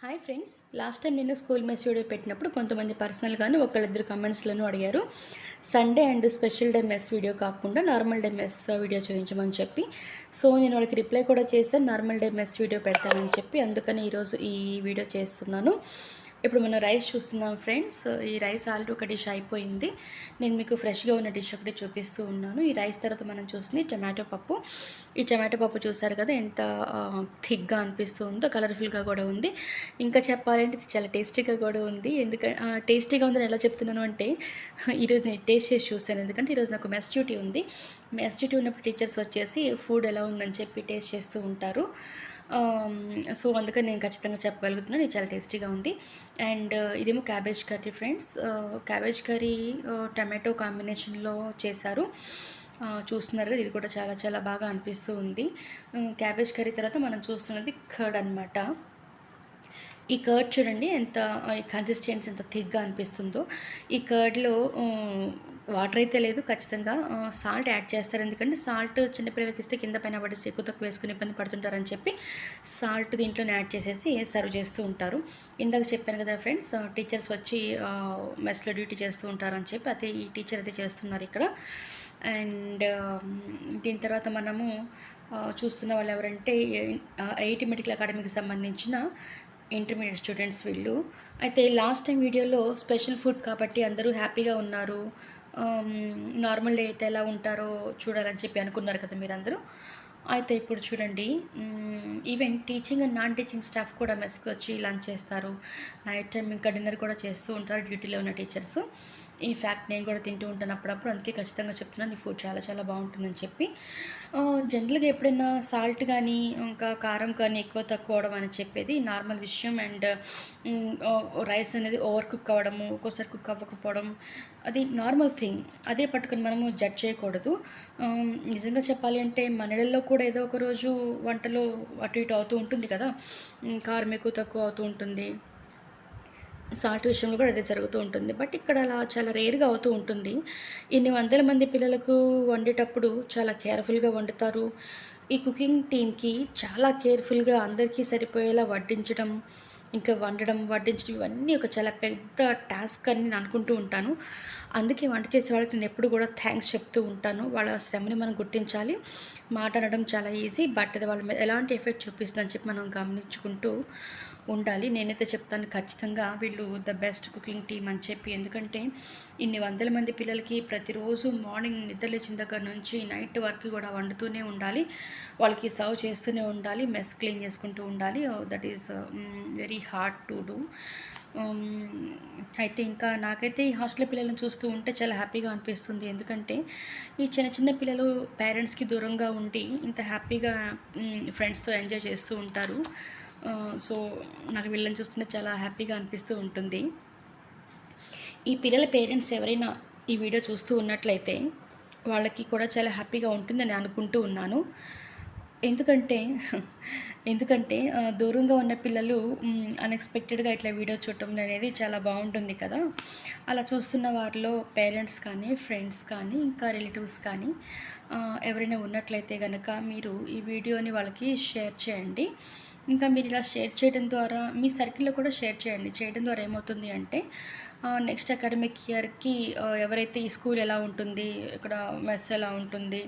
Hi friends, last time నేను school mess video పెట్టినప్పుడు కొంతమంది పర్సనల్గాను ఒకళ్ళిద్దరు కమెంట్స్లను అడిగారు. Sunday and special day mess video కాకుండా నార్మల్ డే మెస్ వీడియో చూపించమని చెప్పి. సో నేను వాళ్ళకి రిప్లై కూడా చేశాను, నార్మల్ డే మెస్ వీడియో పెడతానని చెప్పి. అందుకని ఈరోజు ఈ వీడియో చేస్తున్నాను. ఇప్పుడు మనం రైస్ చూస్తున్నాం ఫ్రెండ్స్. ఈ రైస్ ఆల్రెడీ ఒక డిష్ అయిపోయింది. నేను మీకు ఫ్రెష్గా ఉన్న డిష్ ఒకటి చూపిస్తూ ఉన్నాను. ఈ రైస్ తర్వాత మనం చూస్తుంది టమాటో పప్పు. ఈ టమాటో పప్పు చూసారు కదా, ఎంత థిక్గా అనిపిస్తూ ఉందో, కలర్ఫుల్గా కూడా ఉంది. ఇంకా చెప్పాలంటే ఇది చాలా టేస్టీగా కూడా ఉంది. ఎందుకంటే టేస్టీగా ఉందని ఎలా చెప్తున్నాను అంటే, ఈరోజు నేను టేస్ట్ చేసి చూశాను. ఎందుకంటే ఈరోజు నాకు మెస్ డ్యూటీ ఉంది. మెస్ డ్యూటీ ఉన్నప్పుడు టీచర్స్ వచ్చేసి ఫుడ్ ఎలా ఉందని చెప్పి టేస్ట్ చేస్తూ ఉంటారు. సో అందుకని నేను ఖచ్చితంగా చెప్పగలుగుతున్నాను, ఇది చాలా టేస్టీగా ఉంది. అండ్ ఇదేమో cabbage curry friends. Cabbage curry tomato కాంబినేషన్లో చేశారు. చూస్తున్నారు కదా, ఇది కూడా చాలా చాలా బాగా అనిపిస్తూ ఉంది. క్యాబేజ్ కర్రీ తర్వాత మనం చూస్తున్నది కర్డ్ అనమాట. ఈ కర్డ్ చూడండి ఎంత కన్సిస్టెన్సీ ఎంత థిక్గా అనిపిస్తుందో. ఈ కర్డ్లో వాటర్ అయితే లేదు, ఖచ్చితంగా సాల్ట్ యాడ్ చేస్తారు. ఎందుకంటే సాల్ట్ చిన్నపిల్లలకి ఇస్తే కింద పైన పడేసి ఎక్కువ తక్కువ వేసుకుని ఇబ్బంది పడుతుంటారని చెప్పి సాల్ట్ దీంట్లోనే యాడ్ చేసేసి సర్వ్ చేస్తూ ఉంటారు. ఇందాక చెప్పాను కదా ఫ్రెండ్స్, టీచర్స్ వచ్చి మెస్లో డ్యూటీ చేస్తూ ఉంటారని చెప్పి అదే ఈ టీచర్ అయితే చేస్తున్నారు ఇక్కడ. అండ్ దీని తర్వాత మనము చూస్తున్న వాళ్ళు ఎవరంటే ఐఐటి మెడికల్ అకాడమీకి సంబంధించిన ఇంటర్మీడియట్ స్టూడెంట్స్ వీళ్ళు. అయితే లాస్ట్ టైం వీడియోలో స్పెషల్ ఫుడ్ కాబట్టి అందరూ హ్యాపీగా ఉన్నారు. నార్మల్ డే అయితే ఎలా ఉంటారో చూడాలని చెప్పి అనుకున్నారు కదా మీరందరూ. అయితే ఇప్పుడు చూడండి, even teaching and non teaching staff కూడా మెస్కి వచ్చి లంచ్ చేస్తారు. నైట్ టైం ఇంకా డిన్నర్ కూడా చేస్తూ ఉంటారు డ్యూటీలో ఉన్న టీచర్స్. ఇన్ఫ్యాక్ట్ నేను కూడా తింటూ ఉంటాను అప్పుడప్పుడు. అందుకే ఖచ్చితంగా చెప్తున్నాను, ఈ ఫుడ్ చాలా చాలా బాగుంటుందని చెప్పి. జనరల్గా ఎప్పుడైనా సాల్ట్ కానీ ఇంకా కారం కానీ ఎక్కువ తక్కువ అవడం అని చెప్పేది నార్మల్ విషయం. అండ్ రైస్ అనేది ఓవర్ కుక్ అవ్వడము, ఒక్కోసారి కుక్ అవ్వకపోవడం, అది నార్మల్ థింగ్. అదే పట్టుకొని మనము జడ్జ్ చేయకూడదు. నిజంగా చెప్పాలి అంటే మన ఇళ్ళల్లో కూడా ఏదో ఒక రోజు వంటలో అటు ఇటు అవుతూ ఉంటుంది కదా, కారం ఎక్కువ తక్కువ అవుతూ ఉంటుంది. సాల్ట్ విషయంలో కూడా అదే జరుగుతూ ఉంటుంది. బట్ ఇక్కడ అలా చాలా రేర్గా అవుతూ ఉంటుంది. ఇన్ని వందల మంది పిల్లలకు వండేటప్పుడు చాలా కేర్ఫుల్గా వండుతారు. ఈ కుకింగ్ టీమ్కి చాలా కేర్ఫుల్గా అందరికీ సరిపోయేలా వడ్డించడం, ఇంకా వండడం, వడ్డించడం ఇవన్నీ ఒక చాలా పెద్ద టాస్క్ అని నేను అనుకుంటూ ఉంటాను. అందుకే వంట చేసే వాళ్ళకి నేను ఎప్పుడు కూడా థ్యాంక్స్ చెప్తూ ఉంటాను. వాళ్ళ శ్రమని మనం గుర్తించాలి. మాట అనడం చాలా ఈజీ, బట్ అది వాళ్ళ మీద ఎలాంటి ఎఫెక్ట్ చూపిస్తుందని చెప్పి మనం గమనించుకుంటూ ఉండాలి. నేనైతే చెప్తాను ఖచ్చితంగా వీళ్ళు ద బెస్ట్ కుకింగ్ టీమ్ అని చెప్పి. ఎందుకంటే ఇన్ని వందల మంది పిల్లలకి ప్రతిరోజు మార్నింగ్ నిద్ర లేచిన దగ్గర నుంచి నైట్ వరకు కూడా వండుతూనే ఉండాలి, వాళ్ళకి సర్వ్ చేస్తూనే ఉండాలి, మెస్ క్లీన్ చేసుకుంటూ ఉండాలి. That is very hard to do. అయితే ఇంకా నాకైతే ఈ హాస్టల్ పిల్లలను చూస్తూ ఉంటే చాలా హ్యాపీగా అనిపిస్తుంది. ఎందుకంటే ఈ చిన్న చిన్న పిల్లలు పేరెంట్స్కి దూరంగా ఉండి ఇంత హ్యాపీగా ఫ్రెండ్స్తో ఎంజాయ్ చేస్తూ ఉంటారు. సో నాకు వీళ్ళని చూస్తుంటే చాలా హ్యాపీగా అనిపిస్తూ ఉంటుంది. ఈ పిల్లల పేరెంట్స్ ఎవరైనా ఈ వీడియో చూస్తూ ఉన్నట్లయితే వాళ్ళకి కూడా చాలా హ్యాపీగా ఉంటుందని అనుకుంటూ ఉన్నాను. ఎందుకంటే ఎందుకంటే దూరంగా ఉన్న పిల్లలు అన్ఎక్స్పెక్టెడ్గా ఇట్లా వీడియో చూడటం అనేది చాలా బాగుంటుంది కదా. అలా చూస్తున్న వారిలో పేరెంట్స్ కానీ, ఫ్రెండ్స్ కానీ, ఇంకా రిలేటివ్స్ కానీ ఎవరైనా ఉన్నట్లయితే కనుక మీరు ఈ వీడియోని వాళ్ళకి షేర్ చేయండి. ఇంకా మీరు ఇలా షేర్ చేయడం ద్వారా మీ సర్కిల్లో కూడా షేర్ చేయండి. చేయడం ద్వారా ఏమవుతుంది అంటే నెక్స్ట్ అకాడమిక్ ఇయర్కి ఎవరైతే ఈ స్కూల్ ఎలా ఉంటుంది, ఇక్కడ మెస్ ఎలా ఉంటుంది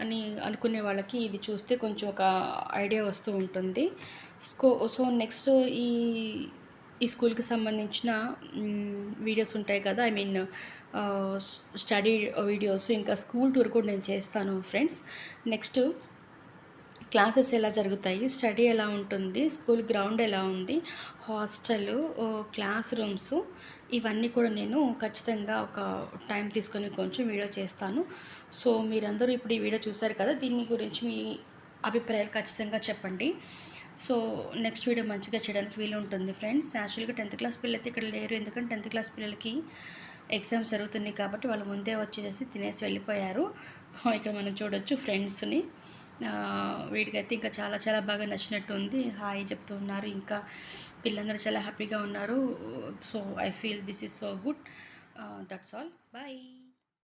అని అనుకునే వాళ్ళకి ఇది చూస్తే కొంచెం ఒక ఐడియా వస్తూ ఉంటుంది. సో నెక్స్ట్ ఈ ఈ స్కూల్కి సంబంధించిన వీడియోస్ ఉంటాయి కదా, ఐ మీన్ స్టడీ వీడియోస్, ఇంకా స్కూల్ టూర్ కూడా నేను చేస్తాను ఫ్రెండ్స్. నెక్స్ట్ క్లాసెస్ ఎలా జరుగుతాయి, స్టడీ ఎలా ఉంటుంది, స్కూల్ గ్రౌండ్ ఎలా ఉంది, హాస్టల్, క్లాస్ రూమ్స్, ఇవన్నీ కూడా నేను ఖచ్చితంగా ఒక టైం తీసుకొని కొంచెం వీడియో చేస్తాను. సో మీరందరూ ఇప్పుడు ఈ వీడియో చూశారు కదా, దీని గురించి మీ అభిప్రాయాలు ఖచ్చితంగా చెప్పండి. సో నెక్స్ట్ వీడియో మంచిగా చేయడానికి వీలు ఉంటుంది ఫ్రెండ్స్. యాక్చువల్గా 10th క్లాస్ పిల్లలు అయితే ఇక్కడ లేరు, ఎందుకంటే 10th క్లాస్ పిల్లలకి ఎగ్జామ్స్ జరుగుతున్నాయి కాబట్టి వాళ్ళు ముందే వచ్చేసి తినేసి వెళ్ళిపోయారు. ఇక్కడ మనం చూడొచ్చు ఫ్రెండ్స్ని. వీడికైతే ఇంకా చాలా చాలా బాగా నచ్చినట్టు ఉంది, హాయ్ చెప్తూ ఉన్నారు, ఇంకా పిల్లలందరూ చాలా హ్యాపీగా ఉన్నారు. So I feel this is so good. That's all, bye.